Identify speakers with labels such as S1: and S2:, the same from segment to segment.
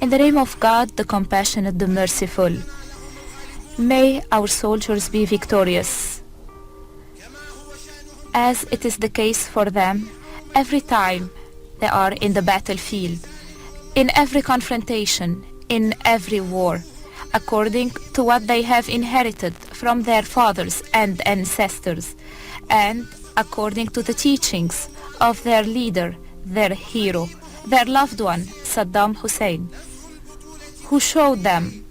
S1: In the name of God, the compassionate, the merciful, may our soldiers be victorious, as it is the case for them every time they are in the battlefield, in every confrontation, in every war, according to what they have inherited from their fathers and ancestors, and according to the teachings of their leader, their hero, their loved one, Saddam Hussein, who showed them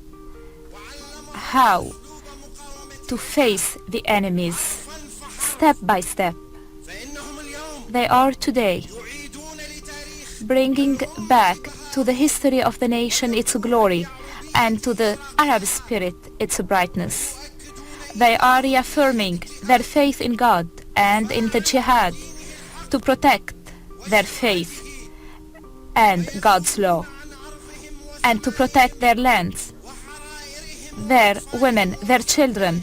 S1: how to face the enemies step by step. They are today bringing back to the history of the nation its glory and to the Arab spirit its brightness. They are reaffirming their faith in God and in the jihad to protect their faith and God's law, and to protect their lands, their women, their children,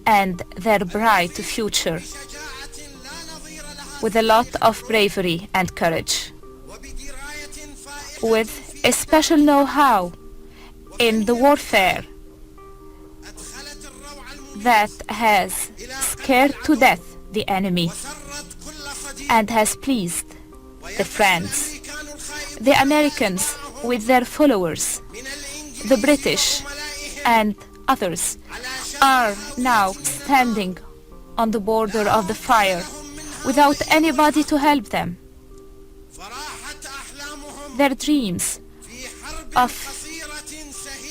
S1: and their bright future, with a lot of bravery and courage, with a special know-how in the warfare that has scared to death the enemy and has pleased the friends, the Americans with their followers, the British and others are now standing on the border of the fire without anybody to help them. Their dreams of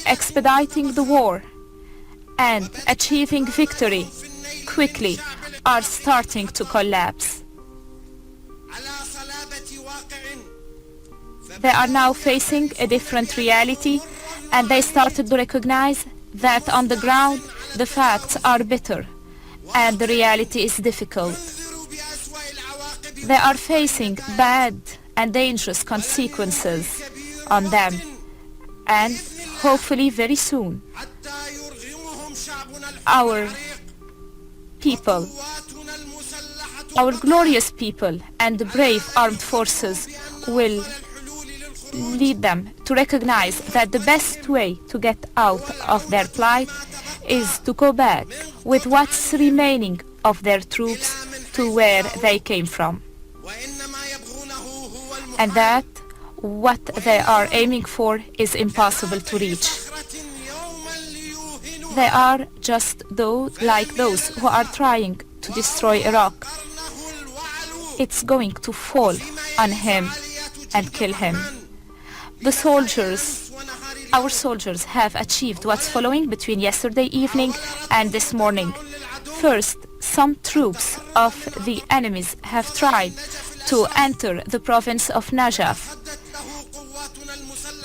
S1: expediting the war and achieving victory quickly are starting to collapse. They are now facing a different reality, and they started to recognize that on the ground the facts are bitter and the reality is difficult. They are facing bad and dangerous consequences on them, and hopefully very soon our people, our glorious people and the brave armed forces will lead them to recognize that the best way to get out of their plight is to go back with what's remaining of their troops to where they came from. And that what they are aiming for is impossible to reach. They are just like those who are trying to destroy Iraq. It's going to fall on him and kill him. The soldiers, our soldiers, have achieved what's following between yesterday evening and this morning. First, some troops of the enemies have tried to enter the province of Najaf.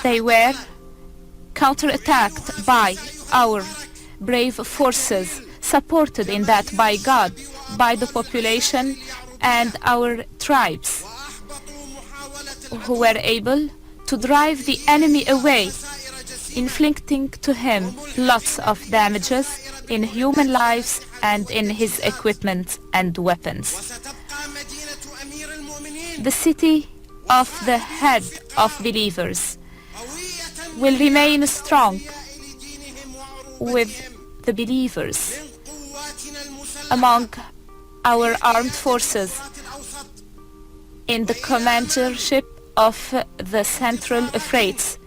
S1: They were counterattacked by our brave forces, supported in that by God, by the population and our tribes, who were able to drive the enemy away, inflicting to him lots of damages in human lives and in his equipment and weapons. The city of the head of believers will remain strong with the believers among our armed forces in the commandership of the Central Euphrates,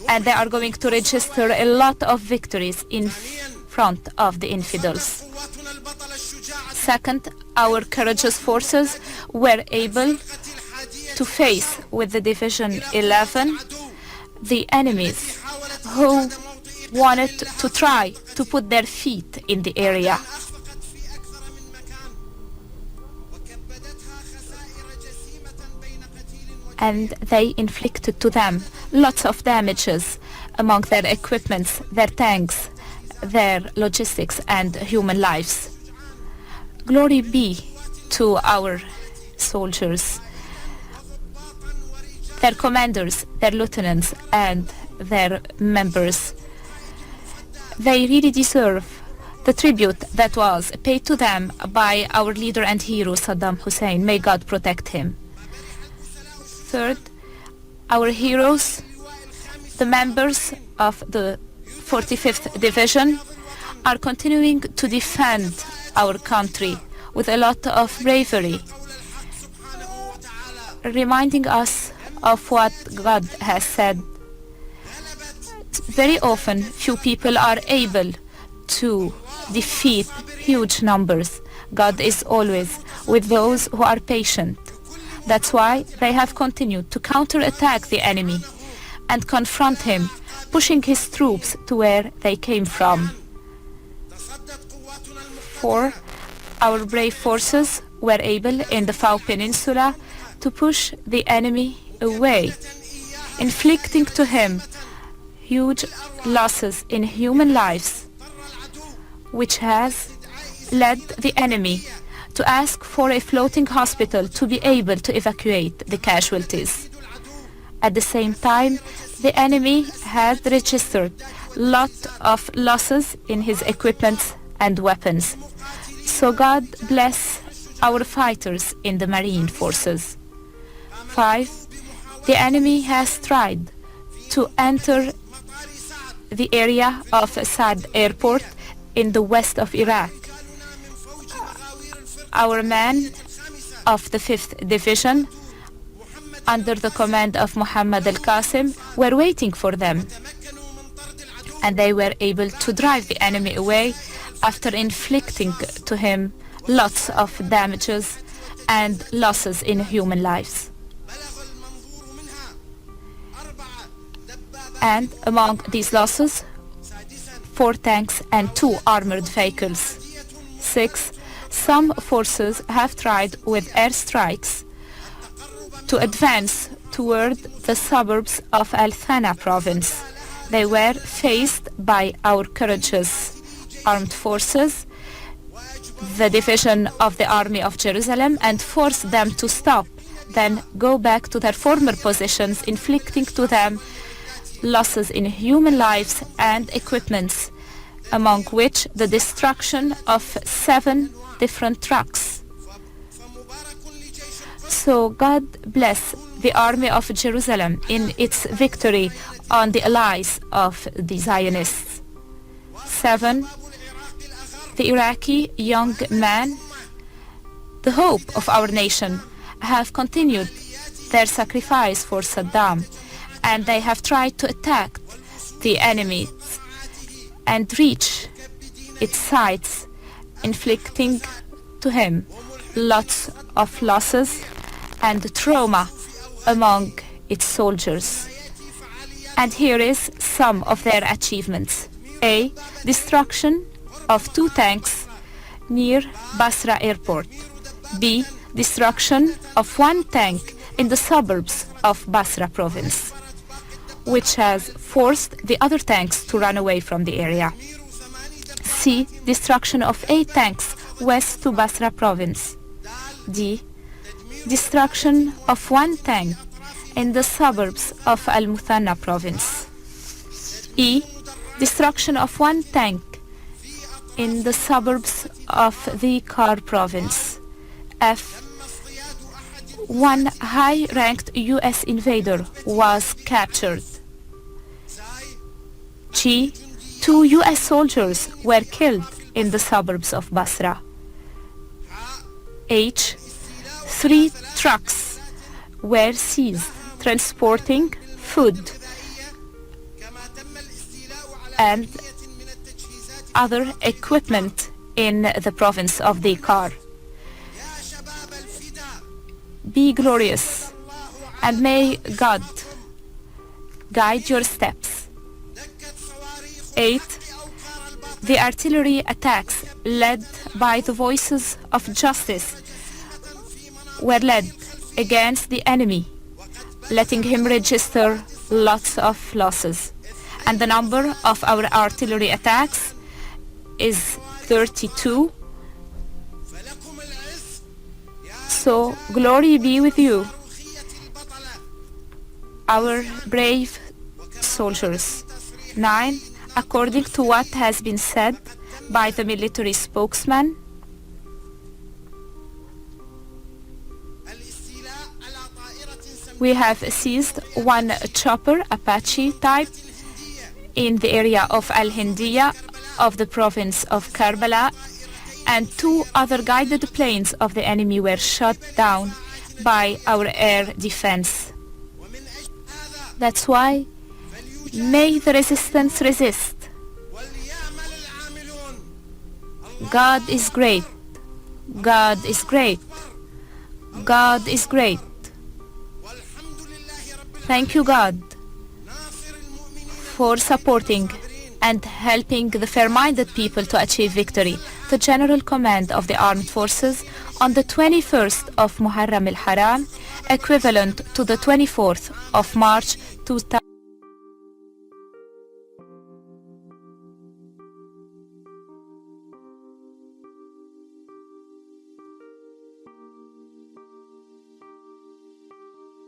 S1: and they are going to register a lot of victories in front of the infidels. Second, our courageous forces were able to face with the Division 11 the enemies who wanted to try to put their feet in the area. And they inflicted to them lots of damages among their equipments, their tanks, their logistics and human lives. Glory be to our soldiers, their commanders, their lieutenants and their members. They really deserve the tribute that was paid to them by our leader and hero Saddam Hussein. May God protect him. Third, our heroes The members of the 45th Division are continuing to defend our country with a lot of bravery, reminding us of what God has said. Very often, few people are able to defeat huge numbers. God is always with those who are patient. That's why they have continued to counterattack the enemy and confront him, pushing his troops to where they came from. 4. Our brave forces were able in the Fao Peninsula to push the enemy away, inflicting to him huge losses in human lives, which has led the enemy to ask for a floating hospital to be able to evacuate the casualties. At the same time, the enemy has registered lot of losses in his equipment and weapons. So God bless our fighters in the marine forces. 5. The enemy has tried to enter the area of Saad airport in the west of Iraq. Our men of the 5th Division, under the command of Muhammad al-Qasim, were waiting for them, and they were able to drive the enemy away after inflicting to him lots of damages and losses in human lives. And among these losses, 4 tanks and 2 armored vehicles. 6. Some forces have tried with airstrikes to advance toward the suburbs of Al-Thana province. They were faced by our courageous armed forces, the division of the Army of Jerusalem, and forced them to stop, then go back to their former positions, inflicting to them losses in human lives and equipments, among which the destruction of 7 different trucks. So God bless the Army of Jerusalem in its victory on the allies of the Zionists. 7. The Iraqi young men, the hope of our nation, have continued their sacrifice for Saddam, and they have tried to attack the enemy and reach its sights, inflicting to him lots of losses and trauma among its soldiers. And here is some of their achievements. A. Destruction of 2 tanks near Basra airport. B. Destruction of 1 tank in the suburbs of Basra province, which has forced the other tanks to run away from the area. C. Destruction of 8 tanks west to Basra province. D. Destruction of 1 tank in the suburbs of Al-Muthanna province. E. Destruction of 1 tank in the suburbs of the Kar province. F. 1 high-ranked U.S. invader was captured. G. 2 U.S. soldiers were killed in the suburbs of Basra. H. 3 trucks were seized transporting food and other equipment in the province of the Kar. Be glorious, and may God guide your steps. 8. The artillery attacks led by the voices of justice were led against the enemy, letting him register lots of losses. And the number of our artillery attacks is 32. So glory be with you, our brave soldiers. 9. According to what has been said by the military spokesman, We have seized one chopper, Apache type, in the area of Al-Hindiya of the province of Karbala, and 2 other guided planes of the enemy were shot down by our air defense. That's why may the resistance resist. God is great. God is great. God is great. Thank you, God, for supporting and helping the fair-minded people to achieve victory. The General Command of the Armed Forces on the 21st of Muharram al-Haram, equivalent to the 24th of March 2000.